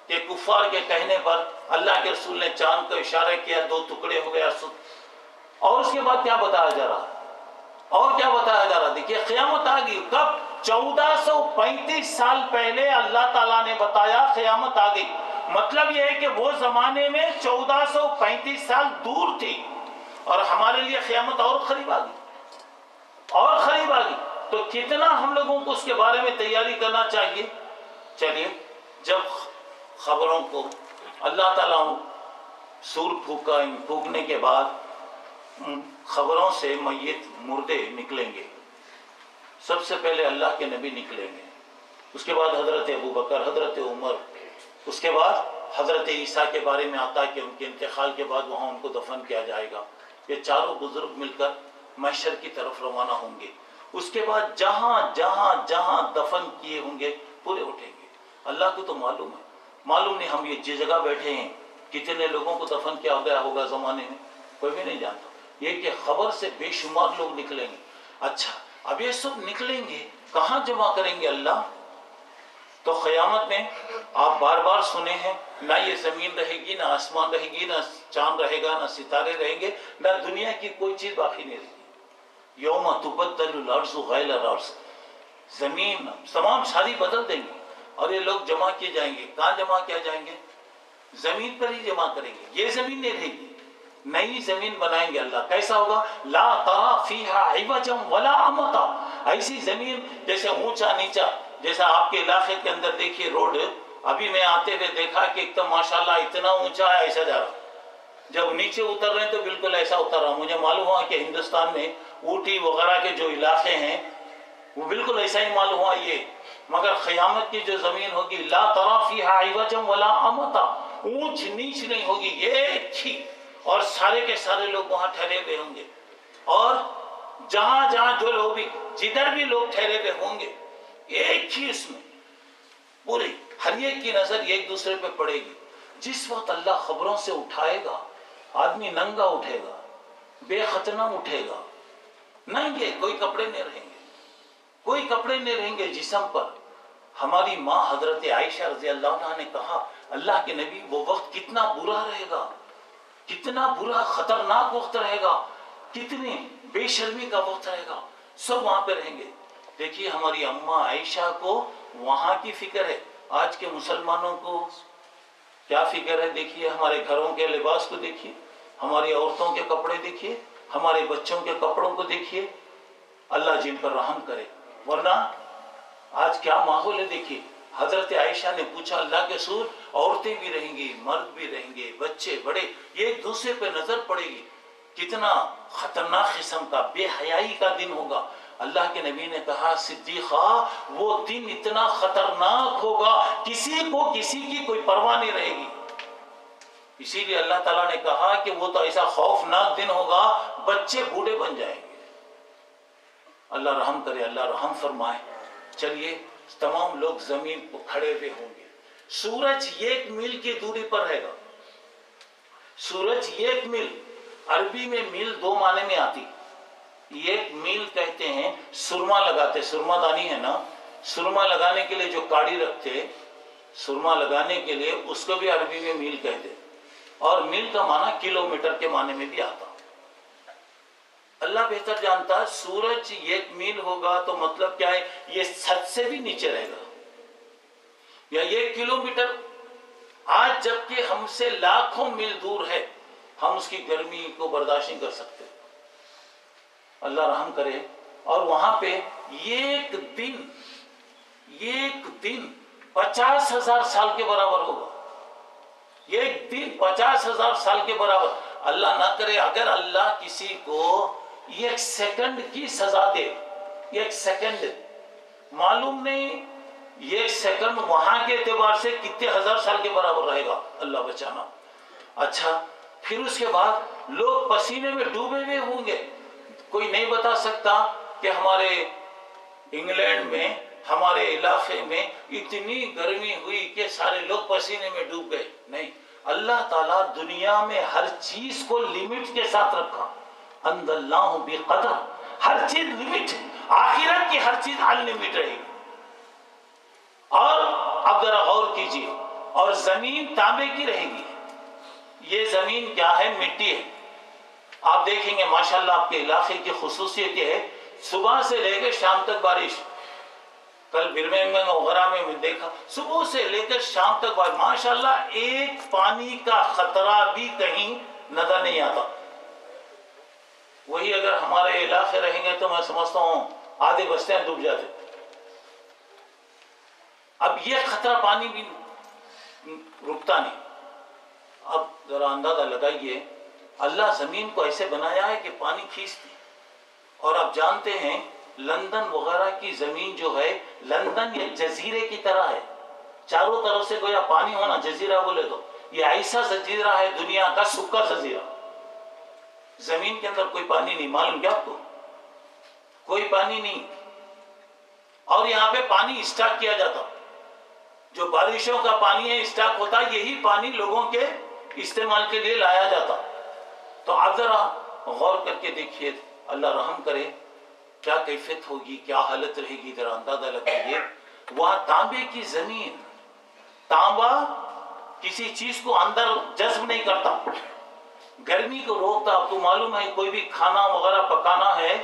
کہ کفار کے کہنے پر اللہ کے رسول نے چاند کو اشارہ کیا, 2 ٹکڑے ہو گیا. اور اس کے بعد کیا بتایا جا رہا, دیکھیے قیامت آ گئی. کب؟ 1435 سال پہلے اللہ تعالیٰ نے بتایا قیامت آ گئی. مطلب یہ ہے کہ وہ زمانے میں 1435 سال دور تھی, اور ہمارے لیے قیامت اور قریب آ گئی. تو کتنا ہم لوگوں کو اس کے بارے میں تیاری کرنا چاہیے. چلیے, جب خبروں کو اللہ تعالیٰ سور پھونکا, پھونکنے کے بعد خبروں سے میت مردے نکلیں گے. سب سے پہلے اللہ کے نبی نکلیں گے, اس کے بعد حضرت ابوبکر, حضرت عمر, اس کے بعد حضرت عیسیٰ کے بارے میں آتا ہے کہ ان کے انتقال کے بعد وہاں ان کو دفن کیا جائے گا. یہ چاروں بزرگ مل کر محشر کی طرف روانہ ہوں گے. اس کے بعد جہاں جہاں جہاں دفن کیے ہوں گے پورے اٹھیں گے. اللہ کو تو معلوم ہے, معلوم نہیں ہم یہ جس جگہ بیٹھے ہیں کتنے لوگوں کو دفن کیا گیا ہوگا زمانے میں, کوئی بھی نہیں جانتا. یہ کہ خبر سے بے شمار لوگ نکلیں گے. اچھا, اب یہ سب نکلیں گے, کہاں جمع کریں گے اللہ؟ تو قیامت میں آپ بار بار سنے ہیں, نہ یہ زمین رہے گی, نہ آسمان رہے گی, نہ چاند رہے گا, نہ ستارے رہیں گے, نہ دنیا کی کوئی چیز باقی نہیں رہے گی. یوم تبدل الارض غیر الارض, زمین تمام ساری بدل دیں گے, اور یہ لوگ جمع کیے جائیں گے. کہاں جمع کیا جائیں گے؟ زمین پر ہی جمع کریں گے. یہ زمین نہیں رہے گی, نئی زمین بنائیں گے. اللہ کیسا ہوگا؟ لا ترى فيها عوجا ولا امتا, ایسی زمین جیسے اونچا نیچا, جیسا آپ کے علاقے کے اندر دیکھیے روڈ, ابھی میں آتے ہوئے دیکھا کہ ایک تو ماشاءاللہ اتنا اونچا ہے, ایسا جا رہا, جب نیچے اتر رہے ہیں تو بالکل ایسا اتر رہا. مجھے معلوم ہوا کہ ہندوستان میں اوٹی وغیرہ کے جو علاقے ہیں وہ بالکل ایسا ہی معلوم ہوا یہ. مگر قیامت کی جو زمین ہوگی, لا ترى فيها عوجا ولا امتا, اونچ نیچ نہیں ہوگی, ایک ہی, اور سارے کے سارے لوگ وہاں ٹھہرے ہوئے ہوں گے. اور جہاں جہاں جو لوگ بھی, جدھر بھی لوگ ٹھہرے ہوئے ہوں گے, ایک ہی اس میں پوری ہر ایک کی نظر ایک دوسرے پہ پڑے گی. جس وقت اللہ خبروں سے اٹھائے گا, آدمی ننگا اٹھے گا, بے ختنہ اٹھے گا, ننگے, کوئی کپڑے نہیں رہیں گے, کوئی کپڑے نہیں رہیں گے جسم پر. ہماری ماں حضرت عائشہ رضی اللہ عنہا نے کہا, اللہ کے نبی وہ وقت کتنا برا رہے گا, کتنا برا خطرناک وقت رہے گا, کتنی بے شرمی کا وقت رہے گا, سب وہاں پہ رہیں گے. دیکھیے ہماری اماں عائشہ کو وہاں کی فکر ہے, آج کے مسلمانوں کو کیا فکر ہے؟ دیکھیے ہمارے گھروں کے لباس کو دیکھیے, ہماری عورتوں کے کپڑے دیکھیے, ہمارے بچوں کے کپڑوں کو دیکھیے. اللہ جن پر رحم کرے, ورنہ آج کیا ماحول ہے. دیکھیے حضرت عائشہ نے پوچھا, اللہ کے رسول عورتیں بھی رہیں گی, مرد بھی رہیں گے, بچے بڑے, یہ ایک دوسرے پہ نظر پڑے گی, کتنا خطرناک قسم کا بے حیائی کا دن ہوگا. اللہ کے نبی نے کہا صدیقہ وہ دن اتنا خطرناک ہوگا کسی کو کسی کی کوئی پرواہ نہیں رہے گی. اسی لیے اللہ تعالیٰ نے کہا کہ وہ تو ایسا خوفناک دن ہوگا بچے بوڑھے بن جائیں گے. اللہ رحم کرے, اللہ رحم فرمائے. چلیے تمام لوگ زمین پر کھڑے ہوئے ہوں گے. سورج 1 میل کی دوری پر رہے گا. سورج 1 میل, عربی میں میل 2 معنی میں آتی. 1 میل کہتے ہیں سرما لگاتے, سرما دانی ہے نا, سرما لگانے کے لیے جو کاڑی رکھتے, سرما لگانے کے لیے اس کو بھی عربی میں میل کہتے. اور میل کا معنی کلومیٹر کے معنی میں بھی آتا. اللہ بہتر جانتا ہے. سورج 1 میل ہوگا تو مطلب کیا ہے, یہ چھت سے بھی نیچے رہے گا, یا 1 کلومیٹر. آج جبکہ ہم سے لاکھوں میل دور ہے, ہم اس کی گرمی کو برداشت نہیں کر سکتے. اللہ رحم کرے. اور وہاں پہ ایک دن 50,000 سال کے برابر ہوگا. ایک دن 50,000 سال کے برابر. اللہ نہ کرے اگر اللہ کسی کو 1 سیکنڈ کی سزا دے, 1 سیکنڈ, معلوم نہیں 1 سیکنڈ وہاں کے اعتبار سے کتنے ہزار سال کے برابر رہے گا. اللہ بچانا. اچھا پھر اس کے بعد لوگ پسینے میں ڈوبے ہوئے ہوں گے. کوئی نہیں بتا سکتا کہ ہمارے انگلینڈ میں, ہمارے علاقے میں اتنی گرمی ہوئی کہ سارے لوگ پسینے میں ڈوب گئے. نہیں, اللہ تعالیٰ دنیا میں ہر چیز کو لیمٹ کے ساتھ رکھا. اند اللہ بقدر, ہر چیز لیمٹ. آخرت کی ہر چیز انلمیٹڈ رہے گی. اور اب ذرا غور کیجیے, اور زمین تانبے کی رہے گی. یہ زمین کیا ہے, مٹی ہے. آپ دیکھیں گے ماشاءاللہ آپ کے علاقے کی خصوصیت یہ ہے, صبح سے لے کے شام تک بارش. کل برمنگھم وغیرہ میں دیکھا, صبح سے لے کر شام تک بارش. ماشاءاللہ ایک پانی کا خطرہ بھی کہیں نظر نہیں آتا. وہی اگر ہمارے علاقے رہیں گے تو میں سمجھتا ہوں آدھے بستیاں ڈوب جاتے. اب یہ خطرہ پانی بھی رکتا نہیں. اب ذرا اندازہ لگائیے, اللہ زمین کو ایسے بنایا ہے کہ پانی کھینچتی. اور آپ جانتے ہیں لندن وغیرہ کی زمین جو ہے, لندن یہ جزیرے کی طرح ہے. چاروں طرف سے گویا پانی ہونا, جزیرہ بولے تو یہ ایسا جزیرہ ہے دنیا کا سکا جزیرہ. زمین کے اندر کوئی پانی نہیں. معلوم کیا آپ کو, کوئی پانی نہیں. اور یہاں پہ پانی اسٹاک کیا جاتا. جو بارشوں کا پانی ہے اسٹاک ہوتا, یہی پانی لوگوں کے استعمال کے لیے لایا جاتا. تو آپ ذرا غور کر کے دیکھیے, اللہ رحم کرے, کیا کیفیت ہوگی, کیا حالت رہے گی. ذرا اندازہ لگائیے. وہاں تانبے کی زمین, تانبا کسی چیز کو اندر جذب نہیں کرتا, گرمی کو روکتا. آپ کو معلوم ہے کوئی بھی کھانا وغیرہ پکانا ہے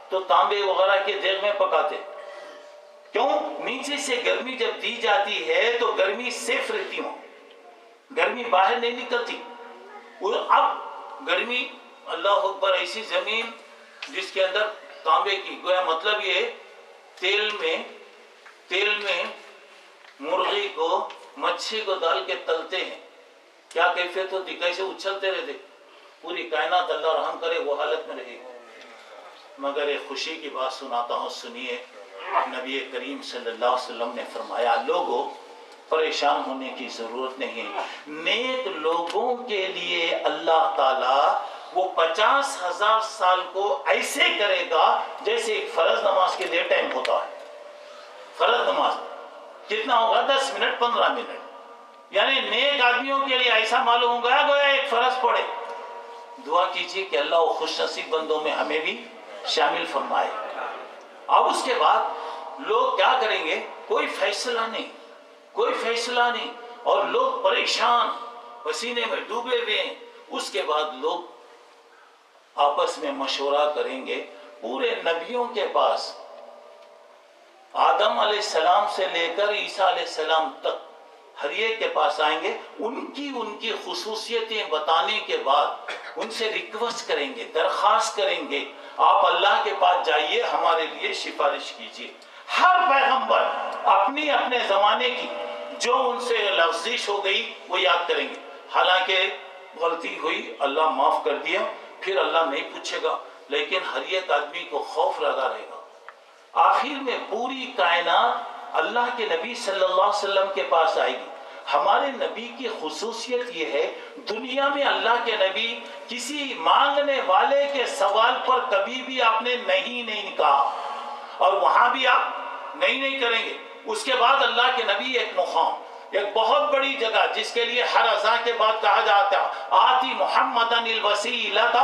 تو تانبے وغیرہ کے دیگ میں پکاتے. کیوں, نیچے سے گرمی جب دی جاتی ہے تو گرمی سیف رہتی ہوں, گرمی باہر نہیں نکلتی. اب گرمی, اللہ اکبر, ایسی زمین جس کے اندر تانبے کی, گویا مطلب یہ تیل میں مرغی کو, مچھی کو ڈال کے تلتے ہیں. کیا کیفیت ہوتی, کیسے اچھلتے رہتے. پوری کائنات اللہ رحم کرے وہ حالت میں رہے گی. مگر ایک خوشی کی بات سناتا ہوں, سنیے. نبی کریم صلی اللہ علیہ وسلم نے فرمایا, لوگوں پریشان ہونے کی ضرورت نہیں. نیک لوگوں کے لیے اللہ تعالیٰ وہ 50,000 سال کو ایسے کرے گا جیسے ایک فرض نماز کے لیے ٹائم ہوتا ہے. فرض نماز کتنا ہوگا, 10 منٹ 15 منٹ. یعنی نیک آدمیوں کے لیے ایسا معلوم ہوگا گویا ایک فرض پڑے. دعا کیجیے کہ اللہ وہ خوش نصیب بندوں میں ہمیں بھی شامل فرمائے. اب اس کے بعد لوگ کیا کریں گے, کوئی فیصلہ نہیں, اور لوگ پریشان پسینے میں ڈوبے ہوئے ہیں. اس کے بعد لوگ آپس میں مشورہ کریں گے. پورے نبیوں کے پاس آدم علیہ السلام سے لے کر عیسیٰ علیہ السلام تک ہر ایک کے پاس آئیں گے. ان کی خصوصیتیں بتانے کے بعد ان سے ریکویسٹ کریں گے, درخواست کریں گے, آپ اللہ کے پاس جائیے, ہمارے لیے سفارش کیجیے. ہر پیغمبر اپنی اپنے زمانے کی جو ان سے لغزش ہو گئی وہ یاد کریں گے. حالانکہ غلطی ہوئی, اللہ معاف کر دیا, پھر اللہ نہیں پوچھے گا. لیکن ہر ایک آدمی کو خوف لگا رہے گا, آخر میں پوری کائنات اللہ کے نبی صلی اللہ علیہ وسلم کے پاس آئے گی۔ ہمارے نبی کی خصوصیت یہ ہے، دنیا میں اللہ کے نبی کسی مانگنے والے کے سوال پر کبھی بھی آپ نے نہیں کہا، اور وہاں بھی آپ نہیں کریں گے۔ اس کے بعد اللہ کے نبی ایک مقام، ایک بہت بڑی جگہ جس کے لیے ہر اذان کے بعد کہا جاتا ہے آتی محمدن الوسیلۃ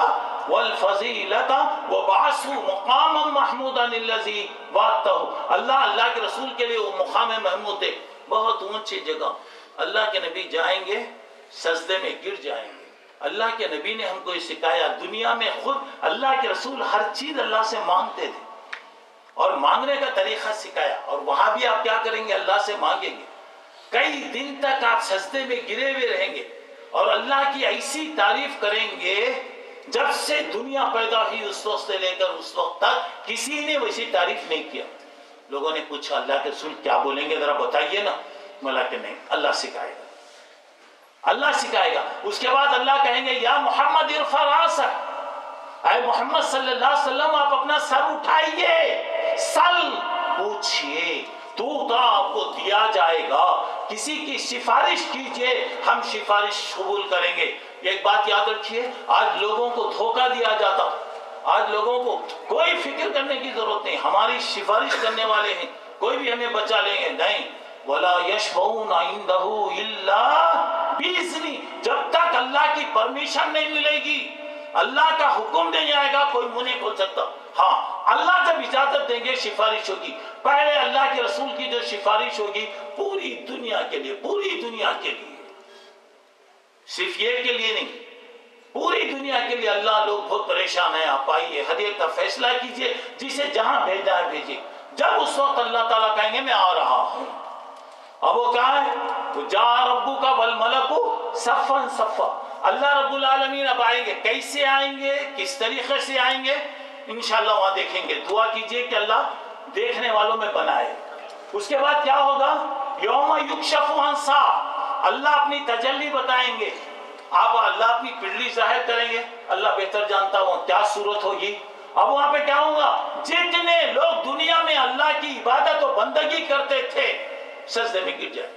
والفضیلۃ وبعثہ مقاما محمودا الذی وعدتہ۔ اللہ کے رسول کے لیے وہ مقام محمود ہے، بہت اونچی جگہ۔ اللہ کے نبی جائیں گے، سجدے میں گر جائیں گے۔ اللہ کے نبی نے ہم کو یہ سکھایا، دنیا میں خود اللہ کے رسول ہر چیز اللہ سے مانگتے تھے اور مانگنے کا طریقہ سکھایا، اور وہاں بھی آپ کیا کریں گے؟ اللہ سے مانگیں گے۔ کئی دن تک آپ سجدے میں گرے ہوئے رہیں گے اور اللہ کی ایسی تعریف کریں گے جب سے دنیا پیدا ہوئی اس وقت سے لے کر اس وقت تک کسی نے ویسی تعریف نہیں کیا۔ لوگوں نے پوچھا اللہ کے رسول کیا بولیں گے، ذرا بتائیے نا۔ مولا کہ نہیں، اللہ سکھائے گا، اللہ سکھائے گا۔ اس کے بعد اللہ کہیں گے یا محمد ارفع راسک، اے محمد صلی اللہ علیہ وسلم آپ اپنا سر اٹھائیے، سل پوچھئے تو آپ کو دیا جائے گا، کسی کی سفارش کیجئے ہم سفارش قبول کریں گے۔ ایک بات یاد رکھیے، آج لوگوں کو دھوکہ دیا جاتا، آج لوگوں کو کوئی فکر کرنے کی ضرورت نہیں، ہماری سفارش کرنے والے ہیں، کوئی بھی ہمیں بچا لیں گے، نہیں۔ وَلَا يَشْفَعُونَ عِندَهُ إِلَّا بِإِذْنِهِ، جب تک اللہ کی پرمیشن نہیں ملے گی، اللہ کا حکم نہیں آئے گا، کوئی منہ نہیں کھول سکتا۔ ہاں، اللہ جب اجازت دیں گے سفارش ہوگی۔ پہلے اللہ کے رسول کی جو سفارش ہوگی پوری دنیا کے لیے، پوری دنیا کے لیے، صرف یہ کے لیے نہیں، پوری دنیا کے لیے۔ اللہ لوگ بہت پریشان ہیں، آپ آئیے، ہدیت کا فیصلہ کیجئے، جسے جہاں بھیجنا ہے بھیجئے۔ جب اس وقت اللہ تعالیٰ کہیں گے میں آ رہا ہوں، اب وہ کیا ہے؟ جَاءَ رَبُّكَ وَالْمَلَكُ صَفًّا صَفًّا، اللہ رب العالمین اب آئیں گے۔ کیسے آئیں گے، کس طریقے سے آئیں گے، انشاءاللہ وہاں دیکھیں گے۔ دعا کیجئے کہ اللہ دیکھنے والوں میں بنائے۔ اس کے بعد کیا ہوگا؟ یوم یکشف عن ساق، اللہ اپنی تجلی بتائیں گے، آپ اللہ اپنی پنڈلی ظاہر کریں گے، اللہ بہتر جانتا وہ کیا صورت ہوگی۔ اب وہاں پہ کیا ہوگا؟ جتنے لوگ دنیا میں اللہ کی عبادت و بندگی کرتے تھے سجدے میں گر جائے۔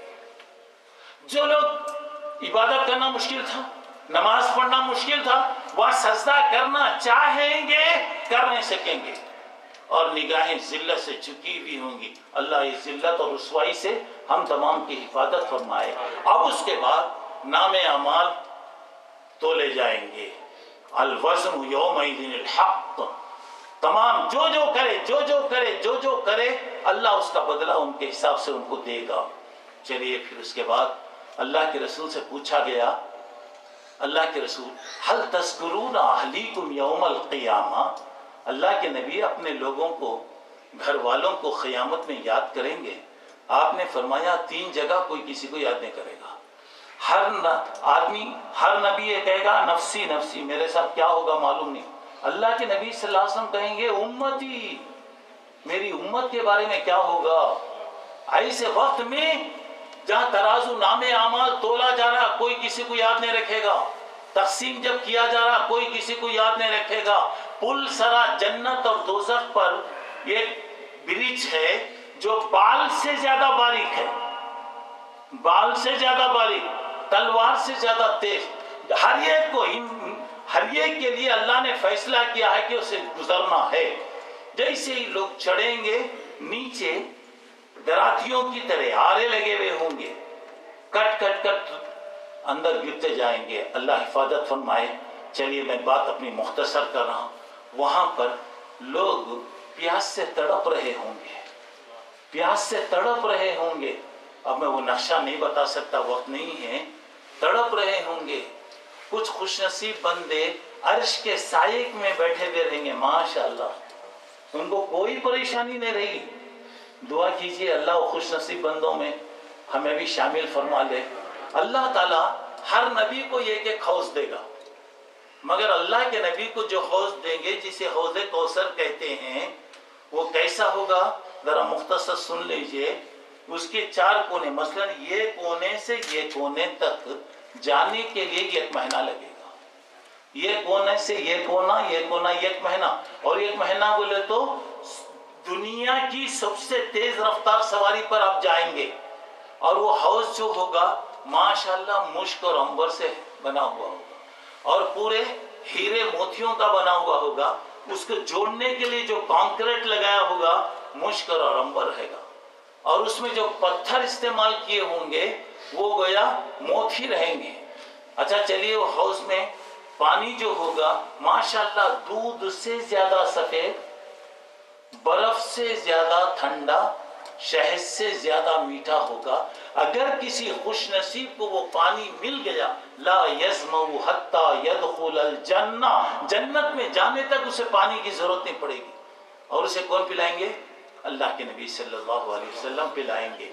جو لوگ عبادت کرنا مشکل تھا، نماز پڑھنا مشکل تھا، وہ سجدہ کرنا چاہیں گے کر نہیں سکیں گے، اور نگاہیں ذلت سے جھکی ہوئی ہوں گی۔ اللہ اس ذلت اور رسوائی سے ہم تمام کی حفاظت فرمائے۔ اب اس کے بعد نام اعمال تولے جائیں گے، الوزن یومئذ الحق، تمام جو کرے اللہ اس کا بدلہ ان کے حساب سے ان کو دے گا۔ چلیے پھر اس کے بعد اللہ کے رسول سے پوچھا گیا، اللہ کے رسول هل تذکرون اہلیکم یوم القیامہ، اللہ کے نبی اپنے لوگوں کو، گھر والوں کو قیامت میں یاد کریں گے؟ آپ نے فرمایا 3 جگہ کوئی کسی کو یاد نہیں کرے گا۔ ہر نبی یہ کہے گا نفسی نفسی، میرے ساتھ کیا ہوگا معلوم نہیں۔ اللہ کے نبی صلی اللہ علیہ وسلم کہیں گے امتی، میری امت کے بارے میں کیا ہوگا؟ ایسے وقت میں جہاں ترازو نام اعمال تولا جا رہا، کوئی کسی کو یاد نہیں رکھے گا۔ تقسیم جب کیا جا رہا، کوئی کسی کو یاد نہیں رکھے گا۔ پل سرا جنت اور دوزخ پر ایک برج ہے جو بال سے زیادہ باریک ہے، بال سے زیادہ باریک، تلوار سے زیادہ تیز۔ ہر ایک کے لیے اللہ نے فیصلہ کیا ہے کہ اسے گزرنا ہے۔ جیسے ہی لوگ چڑھیں گے نیچے دراتیوں کی طرح آرے لگے ہوئے ہوں گے، کٹ کٹ کٹ اندر گرتے جائیں گے۔ اللہ حفاظت فرمائے۔ چلیے میں بات اپنی مختصر کر رہا ہوں۔ وہاں پر لوگ پیاس سے تڑپ رہے ہوں گے، پیاس سے تڑپ رہے ہوں گے۔ اب میں وہ نقشہ نہیں بتا سکتا، وقت نہیں ہے۔ تڑپ رہے ہوں گے۔ کچھ خوش نصیب بندے عرش کے سائے میں بیٹھے ہوئے رہیں گے، ماشاءاللہ، ان کو کوئی پریشانی نہیں رہی۔ دعا کیجئے اللہ وہ خوش نصیب بندوں میں ہمیں بھی شامل فرما لے۔ اللہ تعالیٰ ہر نبی کو یہ کہ حوض دے گا، مگر اللہ کے نبی کو جو حوض دیں گے جسے حوض کوثر کہتے ہیں، وہ کیسا ہوگا ذرا مختصر سن لیجئے۔ اس کے 4 کونے، مثلا یہ کونے سے یہ کونے تک جانے کے لیے 1 مہینہ لگے گا۔ یہ کونے سے یہ کونا 1 مہینہ، اور 1 مہینہ بولے تو دنیا کی سب سے تیز رفتار سواری پر آپ جائیں گے اور وہ حوض جو ہوگا ماشاءاللہ مشک اور عنبر سے بنا ہوا ہوگا اور پورے ہیرے موتیوں کا بنا ہوا ہوگا. اس کو جوڑنے کے لیے جو کانکریٹ لگایا ہوگا مشک اور عنبر رہے گا اور اس میں جو پتھر استعمال کیے ہوں گے وہ گویا موتی رہیں گے. اچھا چلیے وہ حوض میں پانی جو ہوگا ماشاءاللہ دودھ سے زیادہ سفید، برف سے زیادہ ٹھنڈا، شہد سے زیادہ میٹھا ہوگا. اگر کسی خوش نصیب کو وہ پانی مل گیا لا یظمأ حتی یدخل الجنہ، جنت میں جانے تک اسے پانی کی ضرورت نہیں پڑے گی. اور اسے کون پلائیں گے؟ اللہ کے نبی صلی اللہ علیہ وسلم پلائیں گے.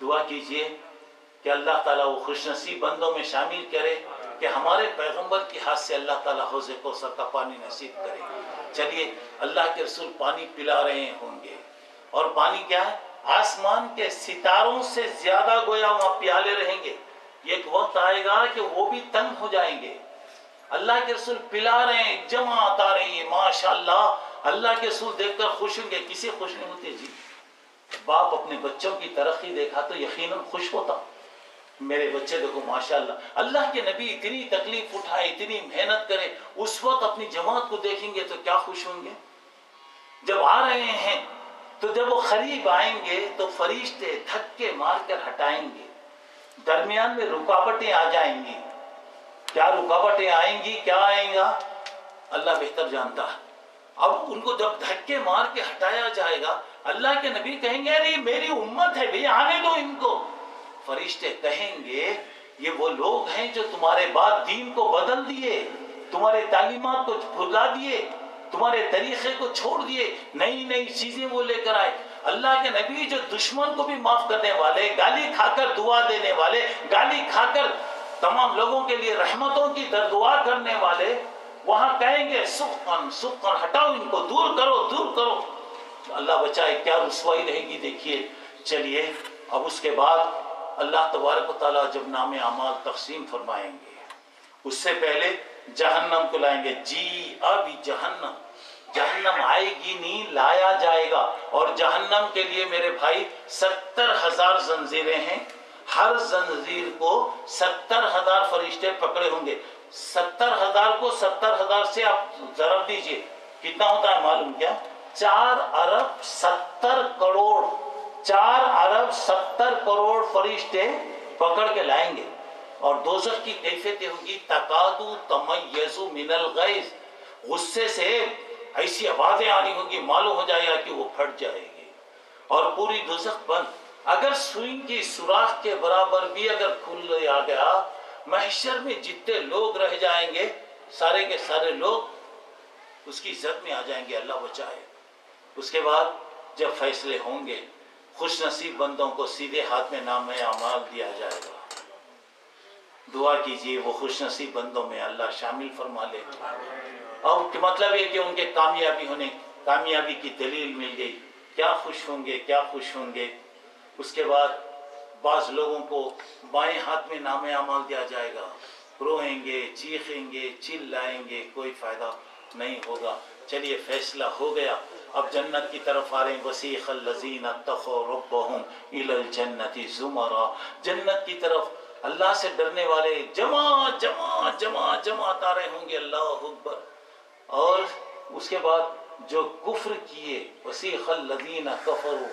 دعا کیجئے کہ اللہ تعالیٰ وہ خوش نصیب بندوں میں شامل کرے کہ ہمارے پیغمبر کے ہاتھ سے اللہ تعالیٰ حوض کوثر کا پانی نصیب کرے. چلیے اللہ کے رسول پانی پلا رہے ہوں گے اور پانی کیا ہے؟ آسمان کے ستاروں سے زیادہ گویا وہاں پیالے رہیں گے. ایک وقت آئے گا کہ وہ بھی تنگ ہو جائیں گے. اللہ کے رسول پلا رہے ہیں، جماعت آ رہی ہے ماشاءاللہ. اللہ کے رسول دیکھ کر خوش ہوں گے. کسی خوش نہیں ہوتے جی؟ باپ اپنے بچوں کی ترقی دیکھا تو یقیناً خوش ہوتا. میرے بچے دیکھو ماشاءاللہ. اللہ کے نبی اتنی تکلیف اٹھائے، اتنی محنت کرے، اس وقت اپنی جماعت کو دیکھیں گے تو کیا خوش ہوں گے. جب آ رہے ہیں تو جب وہ قریب آئیں گے تو فرشتے دھکے مار کر ہٹائیں گے. درمیان میں رکاوٹیں آ جائیں گی. کیا رکاوٹیں آئیں گی، کیا آئیں گا، اللہ بہتر جانتا ہے. اب ان کو جب دھکے مار کے ہٹایا جائے گا اللہ کے نبی کہیں گے ارے میری امت ہے بھئی آنے دو ان کو. فرشتے کہیں گے یہ وہ لوگ ہیں جو تمہارے بعد دین کو بدل دیے، تمہارے تعلیمات کو بھلا دیے، تمہارے طریقے کو چھوڑ دیے، نئی نئی چیزیں وہ لے کر آئے. اللہ کے نبی جو دشمن کو بھی معاف کرنے والے، گالی کھا کر دعا دینے والے، گالی کھا کر تمام لوگوں کے لیے رحمتوں کی دعا کرنے والے، وہاں کہیں گے سخن سخن، ہٹاؤ ان کو، دور کرو دور کرو. اللہ بچائے کیا رسوائی رہے گی. دیکھیے چلیے اب اس کے بعد اللہ تبارک و تعالیٰ جب نام اعمال تقسیم فرمائیں گے اس سے پہلے جہنم کو لائیں گے. جی اب جہنم آئے گی نہیں، لایا جائے گا. اور جہنم کے لیے میرے بھائی 70,000 زنجیریں ہیں. ہر زنجیر کو 70,000 فرشتے پکڑے ہوں گے. 70,000 کو 70,000 سے آپ ضرب دیجئے کتنا ہوتا ہے معلوم کیا؟ 4 ارب 70 کروڑ. 4 ارب 70 کروڑ فرشتے پکڑ کے لائیں گے. اور دوزخ کی کیفیت ہوگی تکادو تمیز من الغیظ، غصے سے ایسی آوازیں آنی ہوگی معلوم ہو جائے گا کہ وہ پھٹ جائے گی. اور پوری دوزخ بند. اگر سوئی کی سوراخ کے برابر بھی اگر کھل گیا محشر میں جتنے لوگ رہ جائیں گے سارے کے سارے لوگ اس کی زد میں آ جائیں گے. اللہ بچائے. اس کے بعد جب فیصلے ہوں گے خوش نصیب بندوں کو سیدھے ہاتھ میں نام اعمال دیا جائے گا. دعا کیجئے وہ خوش نصیب بندوں میں اللہ شامل فرما لے. اور مطلب یہ کہ ان کے کامیابی کی دلیل مل گئی. کیا خوش ہوں گے، کیا خوش ہوں گے. اس کے بعد بعض لوگوں کو بائیں ہاتھ میں نام اعمال دیا جائے گا. روئیں گے، چیخیں گے، چلائیں گے، کوئی فائدہ نہیں ہوگا. چلیے فیصلہ ہو گیا. اب جنت کی طرف آ رہے ہیں. وسیق الذین اتقوا ربهم الی الجنۃ زمرا. جنت کی طرف اللہ سے ڈرنے والے جماعت آ رہے ہوں گے. اللہ اکبر. اور اس کے بعد جو کفر کیے وسیق الذین کفروا،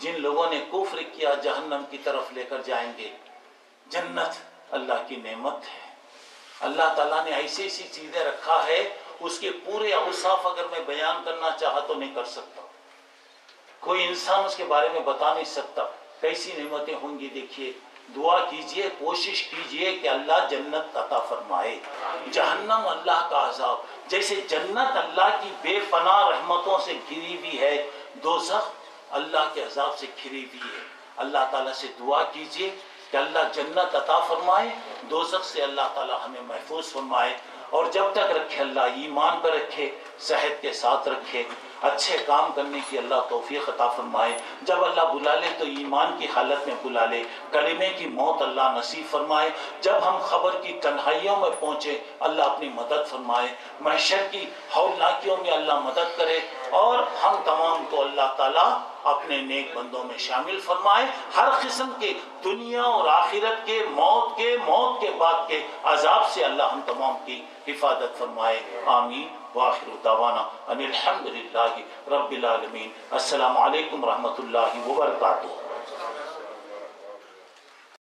جن لوگوں نے کفر کیا جہنم کی طرف لے کر جائیں گے. جنت اللہ کی نعمت ہے. اللہ تعالیٰ نے ایسی ایسی چیزیں رکھا ہے اس کے پورے اوصاف اگر میں بیان کرنا چاہا تو نہیں کر سکتا. کوئی انسان اس کے بارے میں بتا نہیں سکتا کیسی نعمتیں ہوں گی. دیکھیے دعا کیجئے، کوشش کیجئے کہ اللہ جنت عطا فرمائے. جہنم اللہ کا عذاب. جیسے جنت اللہ کی بے پناہ رحمتوں سے گھری ہوئی ہے، دوزخ اللہ کے عذاب سے گھری ہوئی ہے. اللہ تعالیٰ سے دعا کیجئے کہ اللہ جنت عطا فرمائے، دوزخ سے اللہ تعالیٰ ہمیں محفوظ فرمائے. اور جب تک رکھے اللہ ایمان پر رکھے، صحت کے ساتھ رکھے، اچھے کام کرنے کی اللہ توفیق عطا فرمائے. جب اللہ بلا لے تو ایمان کی حالت میں بلا لے، کلمے کی موت اللہ نصیب فرمائے. جب ہم خبر کی تنہائیوں میں پہنچے اللہ اپنی مدد فرمائے. محشر کی ہولناکیوں میں اللہ مدد کرے اور ہم تمام کو اللہ تعالیٰ اپنے نیک بندوں میں شامل فرمائے، ہر قسم کے دنیا اور آخرت کے موت کے بعد کے عذاب سے اللہ ہم تمام کی حفاظت فرمائے، آمین۔ وآخر دعوانا ان الحمد للہ رب العالمین۔ السلام علیکم ورحمۃ اللہ وبرکاتہ۔